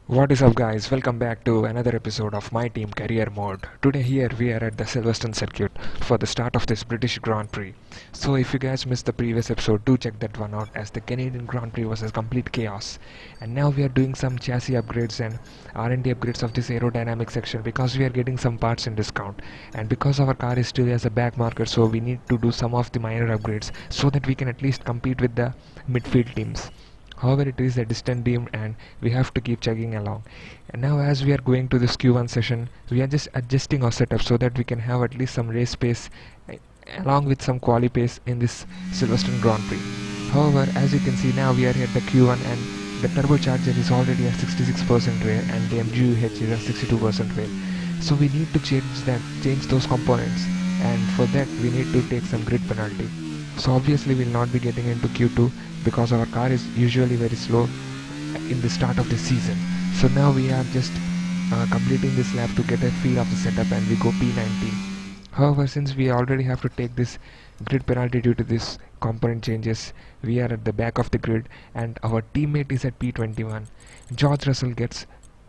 What is up, guys? Welcome back to another episode of My Team Career Mode. Today here we are at the Silverstone circuit for the start of this British Grand Prix. So if you guys missed the previous episode, do check that one out, as the Canadian Grand Prix was a complete chaos. And now we are doing some chassis upgrades and R&D upgrades of this aerodynamic section because we are getting some parts in discount. And because our car is still as a back marker, so we need to do some of the minor upgrades so that we can at least compete with the midfield teams. However, it is a distant beam and we have to keep chugging along. And now as we are going to this Q1 session, we are just adjusting our setup so that we can have at least some race pace along with some quali pace in this Silverstone Grand Prix. However, as you can see, now we are at the Q1 and the turbocharger is already at 66% wear and the MGUH is at 62% wear. So we need to change those components, and for that we need to take some grid penalty. So obviously we'll not be getting into Q2 because our car is usually very slow in the start of the season. So now we are just completing this lap to get a feel of the setup and we go P19. However, since we already have to take this grid penalty due to this component changes, we are at the back of the grid and our teammate is at P21. George Russell gets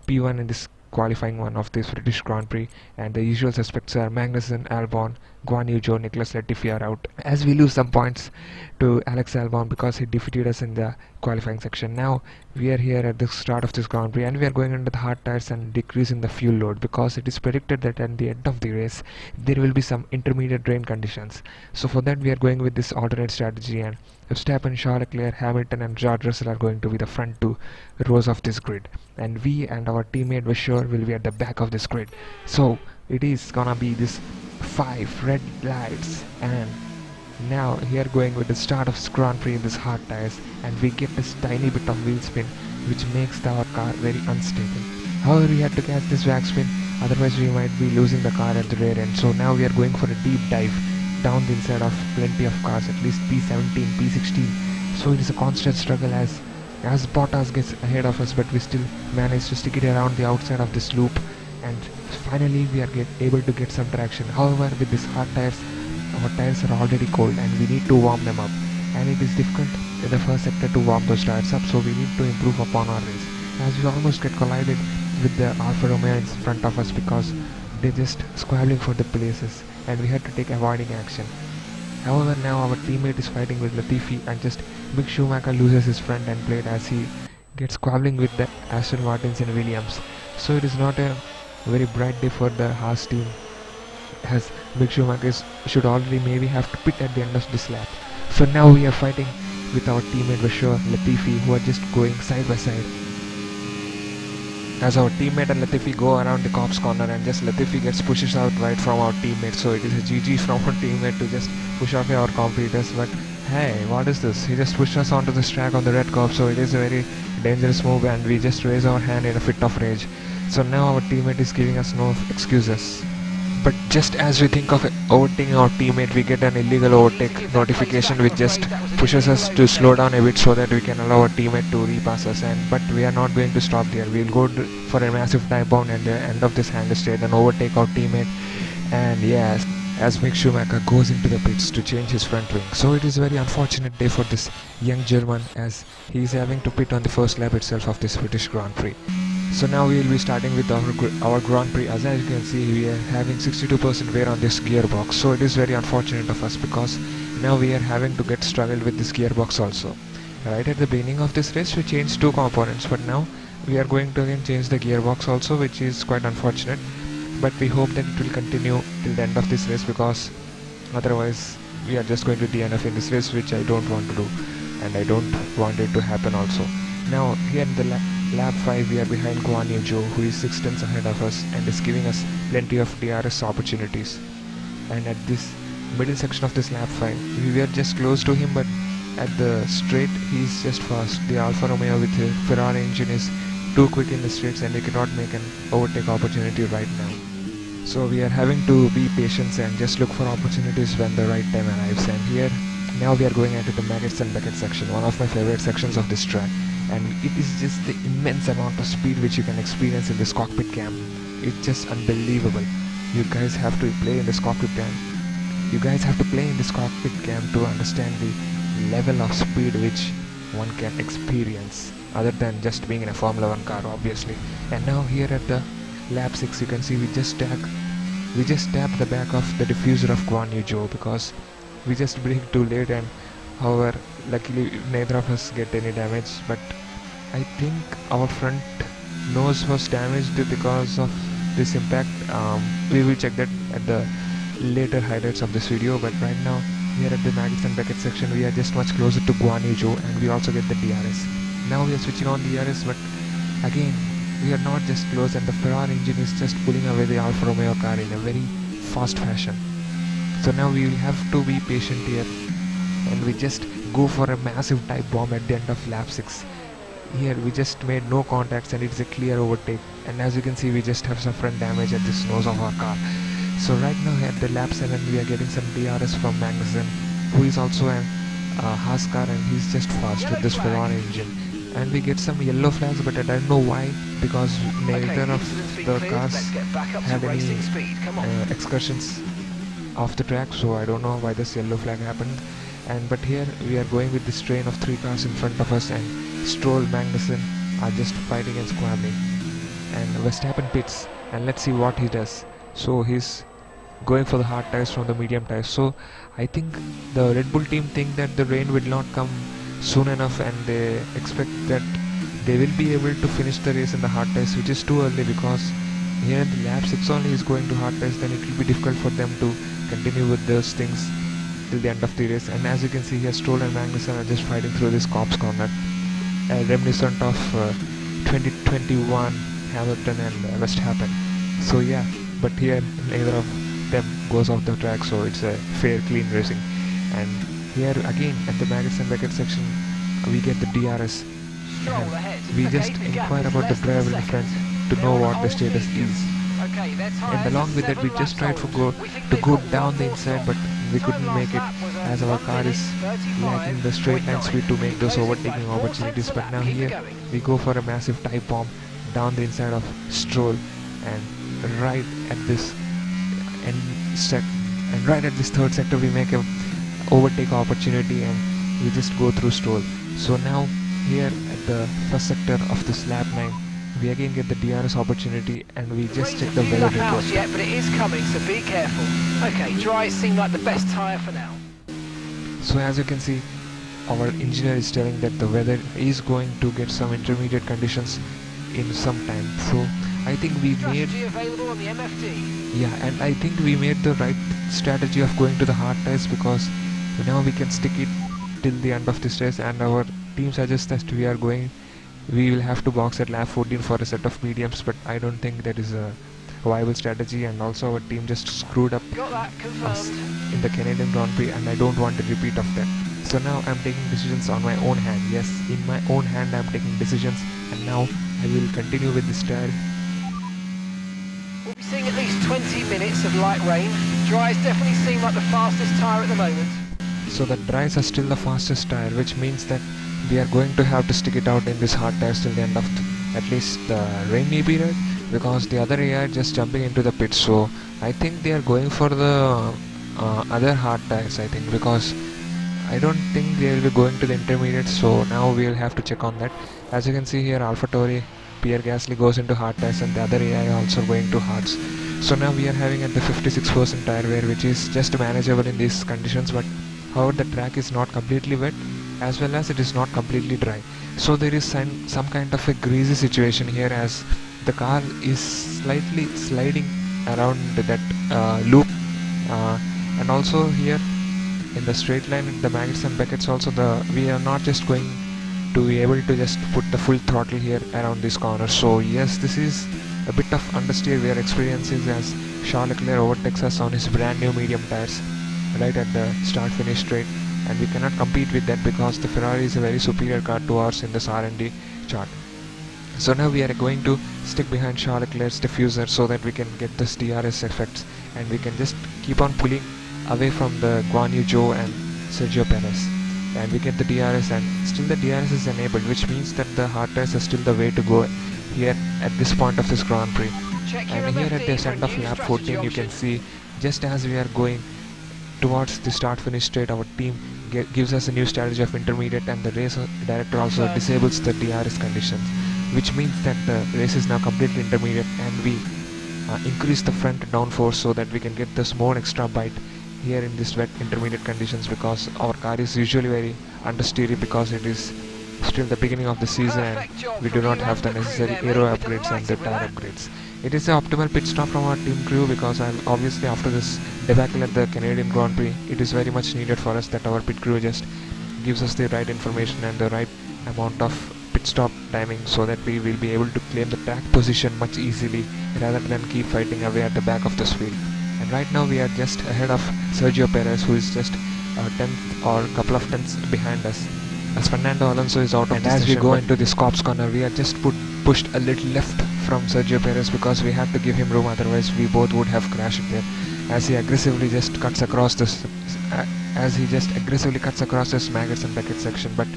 P1 in this qualifying one of this British Grand Prix, and the usual suspects are Magnussen, Albon, Guan Yu Zhou, Nicholas Latifi are out, as we lose some points to Alex Albon because he defeated us in the qualifying section. Now we are here at the start of this Grand Prix and we are going into the hard tires and decreasing the fuel load because it is predicted that at the end of the race there will be some intermediate drain conditions. So for that we are going with this alternate strategy, and Verstappen, Charles Leclerc, Hamilton and George Russell are going to be the front two rows of this grid, and we and our teammate Vishor will be at the back of this grid. So it is gonna be this 5 red lights, and now here going with the start of Grand Prix in this hard tires, and we get this tiny bit of wheel spin which makes our car very unstable. However, we had to catch this back spin, otherwise we might be losing the car at the rear end. So now we are going for a deep dive down the inside of plenty of cars, at least P17, P16. So it is a constant struggle as Bottas gets ahead of us, but we still manage to stick it around the outside of this loop, and finally we are able to get some traction. However, with these hard tires, our tires are already cold and we need to warm them up, and it is difficult in the first sector to warm those tires up, so we need to improve upon our race, as we almost get collided with the Alfa Romeo in front of us because they're just squabbling for the places and we had to take avoiding action. However, now our teammate is fighting with Latifi, and just Mick Schumacher loses his front end plate as he gets squabbling with the Aston Martins and Williams. So it is not a very bright day for the Haas team, as Mick Schumacher should already maybe have to pit at the end of this lap. So now we are fighting with our teammate Vashur, Latifi, who are just going side by side, as our teammate and Latifi go around the cops corner, and just Latifi gets pushes out right from our teammate. So it is a GG from our teammate to just push off our competitors. But hey, what is this? He just pushed us onto this track on the red curb, so it is a very dangerous move and we just raise our hand in a fit of rage. So now our teammate is giving us no excuses. But just as we think of overtaking our teammate, we get an illegal overtake notification which just pushes us to slow down a bit so that we can allow our teammate to repass us. But we are not going to stop there. We'll go for a massive dive bomb at the end of this hangar straight and overtake our teammate. And yes, as Mick Schumacher goes into the pits to change his front wing. So it is a very unfortunate day for this young German, as he is having to pit on the first lap itself of this British Grand Prix. So now we will be starting with our Grand Prix. As you can see, we are having 62% wear on this gearbox. So it is very unfortunate of us because now we are having to get struggled with this gearbox also. Right at the beginning of this race we changed 2 components, but now we are going to again change the gearbox also, which is quite unfortunate. But we hope that it will continue till the end of this race, because otherwise we are just going to DNF in this race, which I don't want to do and I don't want it to happen also. Now here in the lap 5 we are behind Guan Yu Zhou, who is 6 tenths ahead of us and is giving us plenty of DRS opportunities. And at this middle section of this lap 5 we were just close to him, but at the straight he is just fast. The Alfa Romeo with the Ferrari engine is too quick in the straights and we cannot make an overtake opportunity right now. So we are having to be patient and just look for opportunities when the right time arrives. And here now we are going into the Maggots and Beckett section, one of my favorite sections of this track, and it is just the immense amount of speed which you can experience in this cockpit cam. It's just unbelievable. You guys have to play in this cockpit cam. You guys have to play in this cockpit cam to understand the level of speed which one can experience other than just being in a Formula 1 car, obviously. And now here at the lap 6, you can see we just tapped the back of the diffuser of Guan Yu Zhou because we just brake too late, and however luckily neither of us get any damage. But I think our front nose was damaged because of this impact. We will check that at the later highlights of this video, but right now here at the Maggots and Beckett section we are just much closer to Guan Yu Zhou, and we also get the DRS. Now we are switching on the DRS, but again we are not just close, and the Ferrari engine is just pulling away the Alfa Romeo car in a very fast fashion. So now we will have to be patient here, and we just go for a massive dive bomb at the end of lap 6. Here we just made no contacts and it's a clear overtake, and as you can see we just have some front damage at this nose of our car. So right now at the lap 7 we are getting some DRS from Magnussen, who is also an Haas car, and he's just fast with this Ferrari engine. And we get some yellow flags, but I don't know why, because neither of the cars had any excursions off the track, so I don't know why this yellow flag happened. But here we are going with this train of 3 cars in front of us, and Stroll, Magnussen are just fighting and squabbling. And Verstappen pits, and let's see what he does. So he's going for the hard tires from the medium tires. So I think the Red Bull team think that the rain will not come soon enough, and they expect that they will be able to finish the race in the hard tires, which is too early, because here in the lap 6 only is going to hard tires. Then it will be difficult for them to continue with those things till the end of the race. And as you can see here, Stroll and Magnussen are just fighting through this Cops corner, reminiscent of 2021 Hamilton and Verstappen. So yeah, but here neither of them goes off the track, so it's a fair, clean racing. And here again at the Maggots and Beckett section we get the DRS, and we just inquire about the driver in front to know what the status is. And along with that we just tried to go down the inside, but we couldn't make it as our car is lacking the straight line speed to make those overtaking opportunities. But now here we go for a massive dive bomb down the inside of Stroll, and right at this right at this third sector we make a overtake opportunity, and we just go through Stroll. So now here at the first sector of this lap 9 we again get the DRS opportunity, and we just check the weather report. Yet, but it is coming, so be careful. Okay, dry seem like the best tyre for now. So as you can see, our engineer is telling that the weather is going to get some intermediate conditions in some time. So I think we made available on the MFD. Yeah, and I think we made the right strategy of going to the hard tires, because now we can stick it till the end of this race, and our team suggests that we will have to box at lap 14 for a set of mediums, but I don't think that is a viable strategy. And also our team just screwed up us in the Canadian Grand Prix, and I don't want a repeat of that. So now I'm taking decisions on my own hand. Yes, in my own hand I'm taking decisions, and now I will continue with this tire. We'll be seeing at least 20 minutes of light rain. Dries definitely seem like the fastest tyre at the moment. So the dries are still the fastest tire, which means that we are going to have to stick it out in this hard tires till the end of at least the rainy period, because the other AI just jumping into the pit. So I think they are going for the other hard tires, I think, because I don't think they will be going to the intermediate. So now we will have to check on that. As you can see here, AlphaTauri Pierre Gasly goes into hard tires, and the other AI also going to hards. So now we are having at the 56% tire wear, which is just manageable in these conditions, but however the track is not completely wet, as well as it is not completely dry. So there is some kind of a greasy situation here, as the car is slightly sliding around that loop, and also here in the straight line in the Maggots and Beckets also we are not just going to be able to just put the full throttle here around this corner. So yes, this is a bit of understeer we are experiencing, as Charles Leclerc overtakes us on his brand new medium tires right at the start finish straight, and we cannot compete with that because the Ferrari is a very superior car to ours in this R&D chart. So now we are going to stick behind Charles Leclerc's diffuser so that we can get this DRS effects, and we can just keep on pulling away from the Guan Yu Zhou and Sergio Perez, and we get the DRS, and still the DRS is enabled, which means that the hard tires are still the way to go here at this point of this Grand Prix. And here at the end of lap 14 you can see, just as we are going towards the start finish straight, our team gives us a new strategy of intermediate, and the race director also disables the DRS conditions, which means that the race is now completely intermediate, and we increase the front downforce so that we can get this more extra bite here in this wet intermediate conditions, because our car is usually very understeery because it is still the beginning of the season and we do not have the necessary aero upgrades and the tire upgrades. It is the optimal pit stop from our team crew, because obviously after this debacle at the Canadian Grand Prix, it is very much needed for us that our pit crew just gives us the right information and the right amount of pit stop timing, so that we will be able to claim the track position much easily rather than keep fighting away at the back of this field. And right now we are just ahead of Sergio Perez, who is just a tenth or a couple of tenths behind us, as Fernando Alonso is out of the session. And as we go into this Cops corner, we are just pushed a little left from Sergio Perez because we had to give him room, otherwise we both would have crashed there, as he aggressively just cuts across this maggots and bucket section. But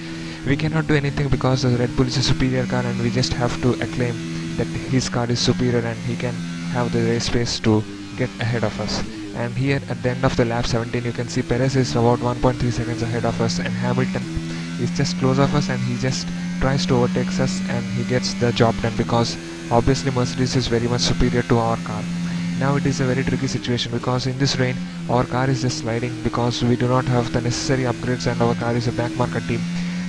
we cannot do anything because the Red Bull is a superior car, and we just have to acclaim that his car is superior and he can have the race pace to get ahead of us. And here at the end of the lap 17, you can see Perez is about 1.3 seconds ahead of us, and Hamilton is just close of us, and he just tries to overtake us and he gets the job done, because obviously Mercedes is very much superior to our car. Now it is a very tricky situation, because in this rain our car is just sliding because we do not have the necessary upgrades and our car is a back marker team.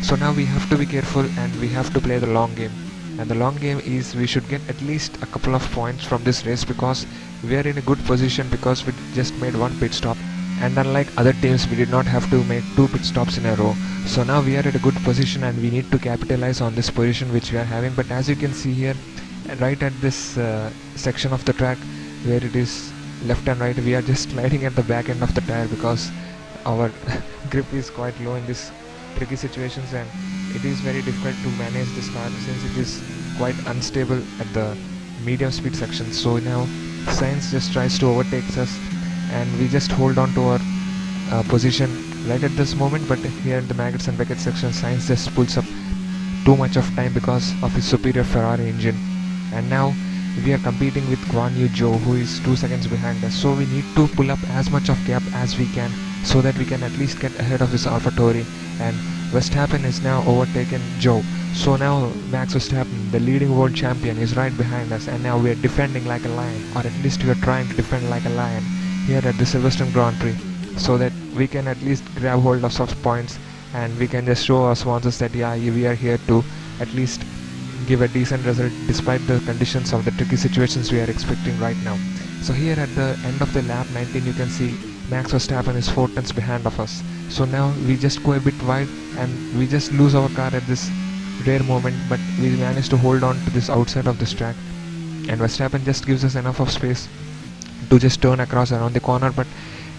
So now we have to be careful and we have to play the long game. And the long game is we should get at least a couple of points from this race, because we are in a good position because we just made one pit stop, and unlike other teams we did not have to make 2 pit stops in a row. So now we are at a good position and we need to capitalize on this position which we are having. But as you can see here, right at this section of the track where it is left and right, we are just sliding at the back end of the tire because our grip is quite low in this tricky situations, and it is very difficult to manage this car since it is quite unstable at the medium speed section. So now Sainz just tries to overtake us and we just hold on to our position right at this moment. But here in the maggots and bucket section, Sainz just pulls up too much of time because of his superior Ferrari engine, and now we are competing with Guan Yu Zhou, who is 2 seconds behind us. So we need to pull up as much of gap as we can so that we can at least get ahead of this AlphaTauri. And Verstappen is now overtaken Zhou. So now Max Verstappen, the leading world champion, is right behind us, and now we are defending like a lion, or at least we are trying to defend like a lion here at the Silverstone Grand Prix, so that we can at least grab hold of some points and we can just show our sponsors that yeah, we are here to at least give a decent result despite the conditions of the tricky situations we are expecting right now. So here at the end of the lap 19, you can see Max Verstappen is 4 tenths behind of us. So now we just go a bit wide and we just lose our car at this rare moment, but we managed to hold on to this outside of this track, and Verstappen just gives us enough of space to just turn across around the corner. But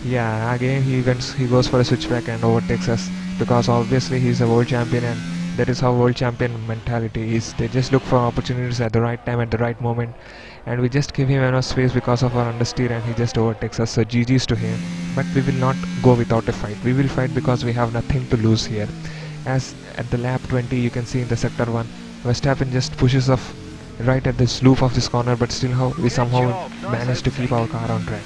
yeah, again he goes for a switchback and overtakes us, because obviously he's a world champion and that is how world champion mentality is. They just look for opportunities at the right time at the right moment, and we just give him enough space because of our understeer and he just overtakes us. So GG's to him, but we will not go without a fight. We will fight because we have nothing to lose here. As at the lap 20, you can see in the sector 1, Verstappen just pushes off right at this loop of this corner, but still we somehow managed to keep our car on track,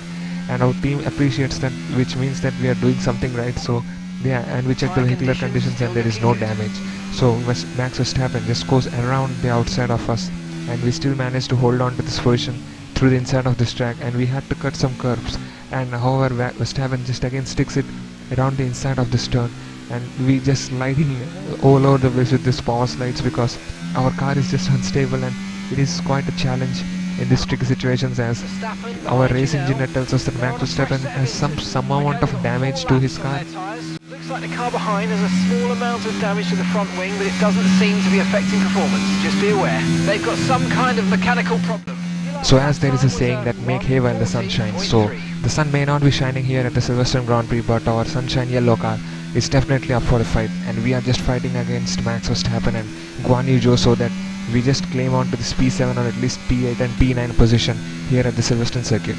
and our team appreciates that, which means that we are doing something right. So yeah, and we check the vehicular conditions and there is no damage. So Max Verstappen just goes around the outside of us, and we still managed to hold on to this position through the inside of this track, and we had to cut some curves, and however Verstappen just again sticks it around the inside of this turn, and we just sliding all over the place with these power slides because our car is just unstable, and it is quite a challenge in these tricky situations, as our race engineer tells us that Max Verstappen has some amount of damage to his car. Looks like the car behind has a small amount of damage to the front wing, but it doesn't seem to be affecting performance. Just be aware, they've got some kind of mechanical problem. So as there is a saying that make hay while the sun shines, so the sun may not be shining here at the Silverstone Grand Prix, but our sunshine yellow car is definitely up for a fight, and we are just fighting against Max Verstappen and Guan Yu Zhou so that we just claim on to this P7 or at least P8 and P9 position here at the Silverstone circuit,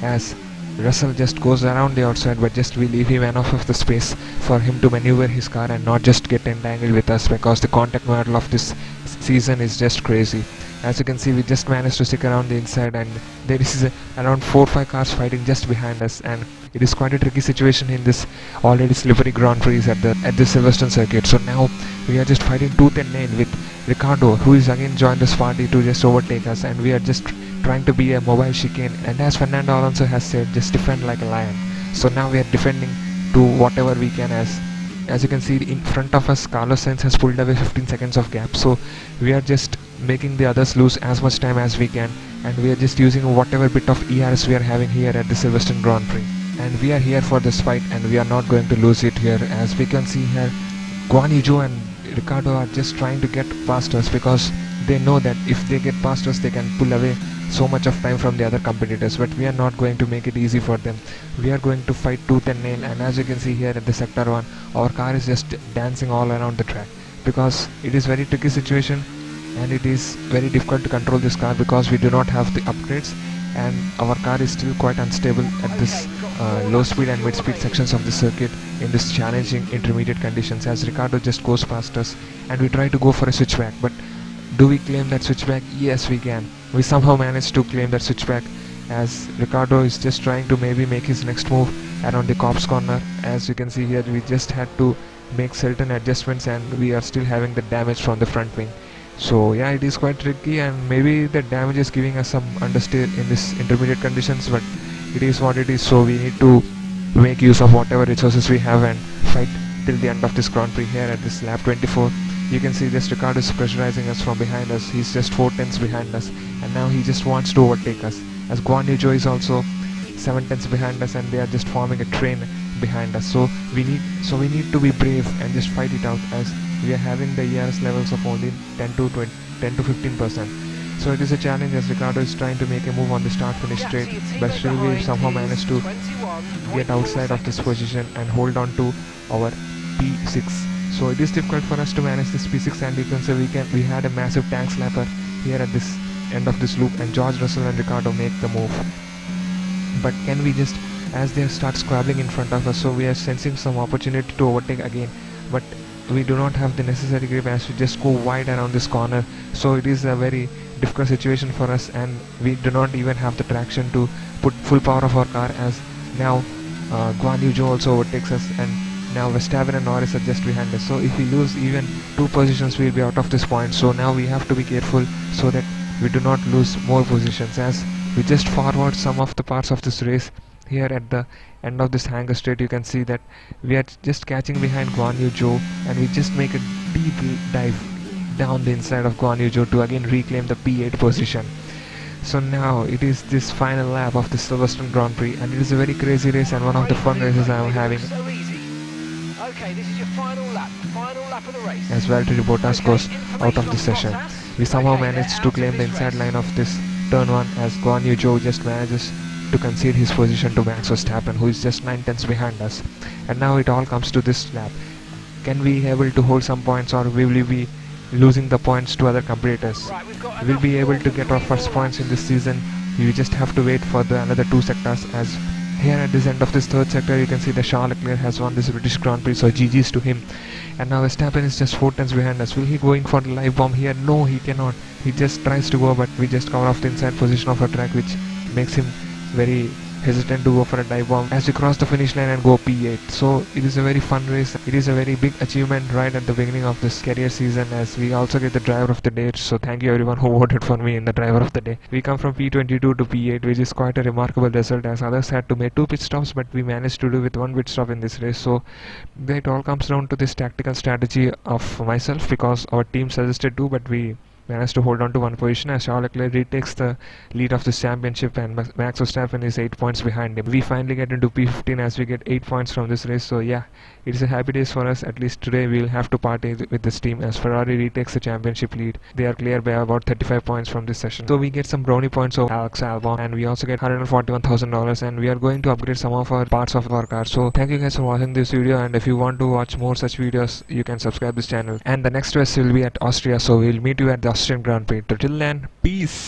as Russell just goes around the outside, but just we leave him enough of the space for him to maneuver his car and not just get entangled with us, because the contact model of this season is just crazy. As you can see, we just managed to stick around the inside, and there is around 4 or 5 cars fighting just behind us, and it is quite a tricky situation in this already slippery Grand Prix at the Silverstone circuit. So now we are just fighting tooth and nail with Ricardo, who is again joined this party to just overtake us, and we are just trying to be a mobile chicane. And as Fernando Alonso has said, just defend like a lion. So now we are defending to whatever we can. As you can see in front of us, Carlos Sainz has pulled away 15 seconds of gap, so we are just making the others lose as much time as we can, and we are just using whatever bit of ERS we are having here at the Silverstone Grand Prix. And we are here for this fight, and we are not going to lose it here. As we can see here, Guan Yu Zhou and Ricardo are just trying to get past us, because they know that if they get past us, they can pull away so much of time from the other competitors. But we are not going to make it easy for them. We are going to fight tooth and nail, and as you can see here at the sector 1, our car is just dancing all around the track, because it is very tricky situation, and it is very difficult to control this car because we do not have the upgrades, and our car is still quite unstable at this low speed and mid speed sections of the circuit in this challenging intermediate conditions. As Ricardo just goes past us, and we try to go for a switchback, but do we claim that switchback? Yes, we can. We somehow managed to claim that switchback, as Ricardo is just trying to maybe make his next move around the Cops corner. As you can see here, we just had to make certain adjustments, and we are still having the damage from the front wing. So yeah, it is quite tricky, and maybe the damage is giving us some understeer in this intermediate conditions, but it is what it is. So we need to make use of whatever resources we have and fight till the end of this Grand Prix here at this lap 24. You can see this Ricardo is pressurizing us from behind us. He's just 4 tenths behind us, and now he just wants to overtake us. As Guan Yu Zhou is also 7 tenths behind us, and they are just forming a train behind us. So we need to be brave and just fight it out, as we are having the ERS levels of only 10 to 15%. So it is a challenge, as Ricardo is trying to make a move on the start-finish straight, but still we somehow managed to get outside of this position and hold on to our P6. So it is difficult for us to manage this P6, and you can say we had a massive tank slapper here at this end of this loop, and George Russell and Ricardo make the move. But can we just, as they start squabbling in front of us, so we are sensing some opportunity to overtake again, but we do not have the necessary grip as we just go wide around this corner. So it is a very difficult situation for us, and we do not even have the traction to put full power of our car, as now Guan Yu Zhou also overtakes us, and now Verstappen and Norris are just behind us. So if we lose even 2 positions, we will be out of this point. So now we have to be careful so that we do not lose more positions, as we just forward some of the parts of this race. Here at the end of this hangar straight, you can see that we are just catching behind Guan Yu Zhou, and we just make a deep dive down the inside of Guan Yu Zhou to again reclaim the P8 position. So now it is this final lap of the Silverstone Grand Prix, and it is a very crazy race and one of the fun races I am having. Okay, this is your final lap of the race. As Valtteri Bottas goes out of the session, we somehow managed to claim the inside line of this turn 1, as Guan Yu Zhou just manages to concede his position to Max Verstappen, who is just 9 tenths behind us. And now it all comes to this lap. Can we be able to hold some points, or will we be losing the points to other competitors? We'll be able to get our first points in this season. We just have to wait for the another 2 sectors, as here at this end of this 3rd sector, you can see that Charles Leclerc has won this British Grand Prix, so GG's to him. And now Verstappen is just 4 tenths behind us. Will he go in for the live bomb here? No, he cannot. He just tries to go, but we just cover off the inside position of our track, which makes him very hesitant to go for a dive bomb as we cross the finish line and go P8. So it is a very fun race. It is a very big achievement right at the beginning of this career season, as we also get the driver of the day. So thank you everyone who voted for me in the driver of the day. We come from P22 to P8, which is quite a remarkable result, as others had to make 2 pit stops, but we managed to do with 1 pit stop in this race. So it all comes down to this tactical strategy of myself, because our team suggested 2, but we managed to hold on to 1 position, as Charles Leclerc retakes the lead of this championship, and Max Verstappen is 8 points behind him. We finally get into P15 as we get 8 points from this race. So yeah, it is a happy days for us. At least today we will have to party with this team, as Ferrari retakes the championship lead. They are clear by about 35 points from this session. So we get some brownie points over Alex Albon, and we also get $141,000, and we are going to upgrade some of our parts of our car. So thank you guys for watching this video, and if you want to watch more such videos, you can subscribe this channel. And the next race will be at Austria, so we'll meet you at the Austrian Grand Prix. Till then, peace.